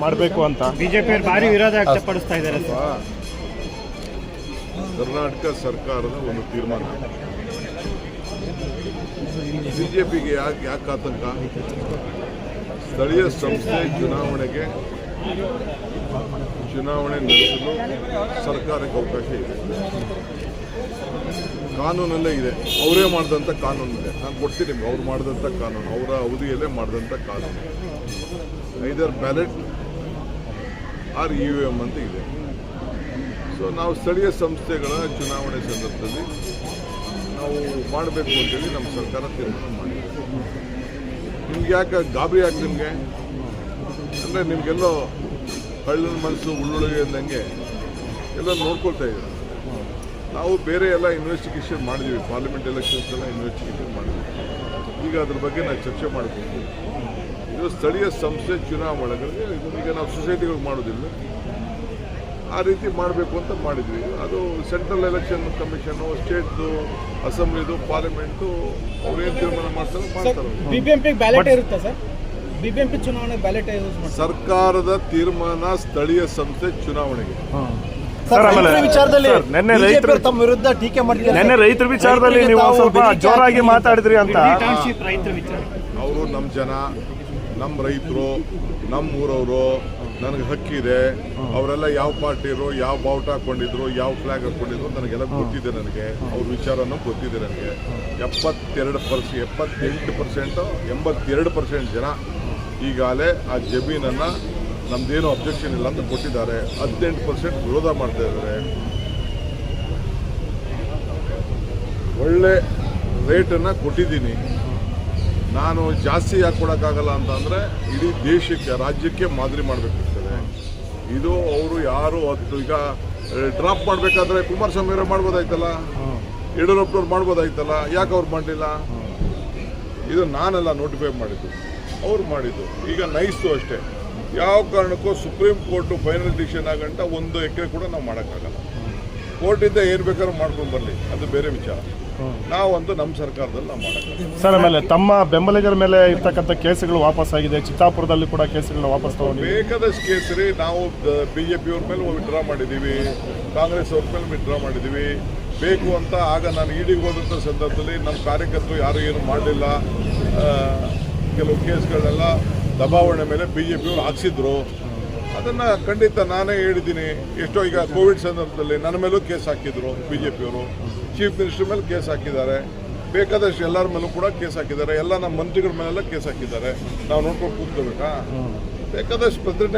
ಮಾಡಬೇಕು ಅಂತ ಬಿಜೆಪಿ ಭಾರಿ ವಿರೋಧ ವ್ಯಕ್ತಪಡಿಸ್ತಾ ಇದ್ದಾರೆ. ಕರ್ನಾಟಕ ಸರ್ಕಾರದ ಒಂದು ತೀರ್ಮಾನ. ಬಿಜೆಪಿಗೆ ಯಾಕೆ ಆತಂಕ? ಸ್ಥಳೀಯ ಸಂಸ್ಥೆ ಚುನಾವಣೆ ನಡೆಸಲು ಸರ್ಕಾರಕ್ಕೆ ಅವಕಾಶ ಇದೆ. ಕಾನೂನಲ್ಲೇ ಇದೆ, ಅವರೇ ಮಾಡಿದಂಥ ಕಾನೂನಿದೆ. ನಾನು ಕೊಡ್ತೀನಿ ನಿಮ್ಗೆ, ಅವ್ರು ಮಾಡಿದಂಥ ಕಾನೂನು, ಅವರ ಅವಧಿಯಲ್ಲೇ ಮಾಡಿದಂಥ ಕಾನೂನು. ಐದರ್ ಬ್ಯಾಲೆಟ್ ಆರ್ EVM ಅಂತ ಇದೆ. ಸೊ ನಾವು ಸ್ಥಳೀಯ ಸಂಸ್ಥೆಗಳ ಚುನಾವಣೆ ಸಂದರ್ಭದಲ್ಲಿ ನಾವು ಮಾಡಬೇಕು ಅಂತೇಳಿ ನಮ್ಮ ಸರ್ಕಾರ ತೀರ್ಮಾನ ಮಾಡಿದೆ. ನಿಮ್ಗೆ ಯಾಕೆ ಗಾಬರಿ ಆಗಿ ನಿಮಗೆ ಅಂದರೆ ನಿಮಗೆಲ್ಲೋ ಕಳ್ಳನ ಮನಸ್ಸು ಉಳ್ಳುಳಿಗೆ ಅಂದಂಗೆ ಎಲ್ಲ ನೋಡ್ಕೊಳ್ತಾ ಇದ್ದೀರ. ನಾವು ಬೇರೆ ಎಲ್ಲ ಇನ್ವೆಸ್ಟಿಗೇಷನ್ ಮಾಡಿದ್ದೀವಿ, ಪಾರ್ಲಿಮೆಂಟ್ ಎಲೆಕ್ಷನ್ಸ್ ಎಲ್ಲ ಇನ್ವೆಸ್ಟಿಗೇಷನ್ ಮಾಡಿದ್ವಿ. ಈಗ ಅದ್ರ ಬಗ್ಗೆ ನಾವು ಚರ್ಚೆ ಮಾಡಬೇಕು. ಇದು ಸ್ಥಳೀಯ ಸಂಸ್ಥೆ ಚುನಾವಣೆಗಳಿಗೆ ಈಗ ನಾವು ಸೊಸೈಟಿಗಳು ಮಾಡೋದಿಲ್ಲ, ಆ ರೀತಿ ಮಾಡಬೇಕು ಅಂತ ಮಾಡಿದ್ವಿ. ಅದು ಸೆಂಟ್ರಲ್ ಎಲೆಕ್ಷನ್ ಕಮಿಷನ್ನು, ಸ್ಟೇಟ್ದು, ಅಸೆಂಬ್ಲಿದು, ಪಾರ್ಲಿಮೆಂಟು ಅವ್ರೇನು ತೀರ್ಮಾನ ಮಾಡ್ತಾರೆ. ಬಿಬಿಎಂಪಿ ಬ್ಯಾಲೆಟ್ ಇರುತ್ತೆ ಸರ್, ಬಿಬಿಎಂಪಿ ಚುನಾವಣೆ ಬ್ಯಾಲೆಟ್ ಯೂಸ್ ಮಾಡ್ತಾರೆ. ಸರ್ಕಾರದ ತೀರ್ಮಾನ ಸ್ಥಳೀಯ ಸಂಸ್ಥೆ ಚುನಾವಣೆಗೆ. ನಿನ್ನೆ ರೈತರ ವಿಚಾರದಲ್ಲಿ ನೀವು ಸ್ವಲ್ಪ ಜೋರಾಗಿ ಮಾತಾಡಿದ್ರಿ ಅಂತ. ಅವರು ನಮ್ಮ ಜನ, ನಮ್ಮ ರೈತರು, ನಮ್ಮ ಊರವರು, ನನಗೆ ಹಕ್ಕಿದೆ. ಅವರೆಲ್ಲ ಯಾವ ಪಾರ್ಟಿರು, ಯಾವ ಬಾವುಟ ಹಾಕೊಂಡಿದ್ರು, ಯಾವ ಫ್ಲಾಗ್ ಹಾಕೊಂಡಿದ್ರು ನನಗೆಲ್ಲ ಗೊತ್ತಿದೆ. ನನಗೆ ಅವ್ರ ವಿಚಾರನೂ ಗೊತ್ತಿದೆ. ನನಗೆ 82% ಜನ ಈಗಾಗಲೇ ಆ ಜಮೀನನ್ನು ನಮ್ದೇನು ಅಬ್ಜೆಕ್ಷನ್ ಇಲ್ಲ ಅಂತ ಕೊಟ್ಟಿದ್ದಾರೆ. 18% ವಿರೋಧ ಮಾಡ್ತಾ ಇದ್ದಾರೆ. ಒಳ್ಳೆ ರೇಟನ್ನು ಕೊಟ್ಟಿದ್ದೀನಿ. ನಾನು ಜಾಸ್ತಿ ಯಾಕೆ ಕೊಡೋಕ್ಕಾಗಲ್ಲ ಅಂತಂದರೆ ಇಡೀ ದೇಶಕ್ಕೆ, ರಾಜ್ಯಕ್ಕೆ ಮಾದರಿ ಮಾಡಬೇಕಾಗ್ತದೆ. ಇದು ಅವರು ಯಾರು ಈಗ ಡ್ರಾಪ್ ಮಾಡಬೇಕಾದ್ರೆ ಕುಮಾರಸ್ವಾಮಿ ಅವರೇ ಮಾಡ್ಬೋದಾಯ್ತಲ್ಲ, ಯಡಿಯೂರಪ್ಪನವ್ರು ಮಾಡ್ಬೋದಾಯ್ತಲ್ಲ, ಯಾಕೆ ಅವ್ರು ಮಾಡಲಿಲ್ಲ? ಇದು ನಾನೆಲ್ಲ ನೋಟಿಫೈ ಮಾಡಿದ್ದು, ಅವ್ರು ಮಾಡಿದ್ದು. ಈಗ ನೈಸ್ತು ಅಷ್ಟೇ. ಯಾವ ಕಾರಣಕ್ಕೂ ಸುಪ್ರೀಂ ಕೋರ್ಟು ಫೈನಲ್ ಡಿಸಿಷನ್ ಆಗಂಟ 1 ಎಕರೆ ಕೂಡ ನಾವು ಮಾಡೋಕ್ಕಾಗಲ್ಲ. ಕೋರ್ಟಿಂದ ಏನು ಬೇಕಾದ್ರೂ ಮಾಡ್ಕೊಂಡು ಬರಲಿ, ಅದು ಬೇರೆ ವಿಚಾರ. ನಾವಂತೂ ನಮ್ಮ ಸರ್ಕಾರದಲ್ಲಿ ನಾವು ಮಾಡೋಕ್ಕಾಗಲ್ಲ. ಸರ್, ಆಮೇಲೆ ತಮ್ಮ ಬೆಂಬಲಿಗರ ಮೇಲೆ ಇರ್ತಕ್ಕಂಥ ಕೇಸುಗಳು ವಾಪಸ್ ಆಗಿದೆ. ಚಿತ್ತಾಪುರದಲ್ಲಿ ಕೂಡ ಕೇಸುಗಳನ್ನ ವಾಪಸ್ ತಗೊಂಡು ಬೇಕಾದಷ್ಟು ಕೇಸರಿ ನಾವು BJP-ಅವ್ರ ಮೇಲೆ ವಿಡ್ರಾ ಮಾಡಿದ್ದೀವಿ, ಕಾಂಗ್ರೆಸ್ ಅವ್ರ ಮೇಲೆ ವಿಡ್ರಾ ಮಾಡಿದ್ದೀವಿ. ಬೇಕು ಅಂತ ಆಗ ನಾನು ಈಡಿಗೆ ಹೋದಂಥ ಸಂದರ್ಭದಲ್ಲಿ ನಮ್ಮ ಕಾರ್ಯಕರ್ತರು ಯಾರು ಏನು ಮಾಡಲಿಲ್ಲ. ಕೆಲವು ಕೇಸ್ಗಳನ್ನೆಲ್ಲ ದಬಾವಣೆ ಮೇಲೆ BJP-ಯವರು ಹಾಕ್ಸಿದ್ರು. ಅದನ್ನು ಖಂಡಿತ ನಾನೇ ಹೇಳಿದ್ದೀನಿ. ಎಷ್ಟೋ ಈಗ ಕೋವಿಡ್ ಸಂದರ್ಭದಲ್ಲಿ ನನ್ನ ಮೇಲೂ ಕೇಸ್ ಹಾಕಿದ್ರು BJP-ಯವರು. ಚೀಫ್ ಮಿನಿಸ್ಟರ್ ಮೇಲೆ ಕೇಸ್ ಹಾಕಿದ್ದಾರೆ, ಬೇಕಾದಷ್ಟು ಎಲ್ಲರ ಮೇಲೂ ಕೂಡ ಕೇಸ್ ಹಾಕಿದ್ದಾರೆ. ಎಲ್ಲ ನಮ್ಮ ಮಂತ್ರಿಗಳ ಮೇಲೆಲ್ಲ ಕೇಸ್ ಹಾಕಿದ್ದಾರೆ. ನಾವು ನೋಡ್ಕೊಂಡು ಕೂತ್ಕೋಬೇಕಾ? ಬೇಕಾದಷ್ಟು ಪ್ರತಿಭಟನೆ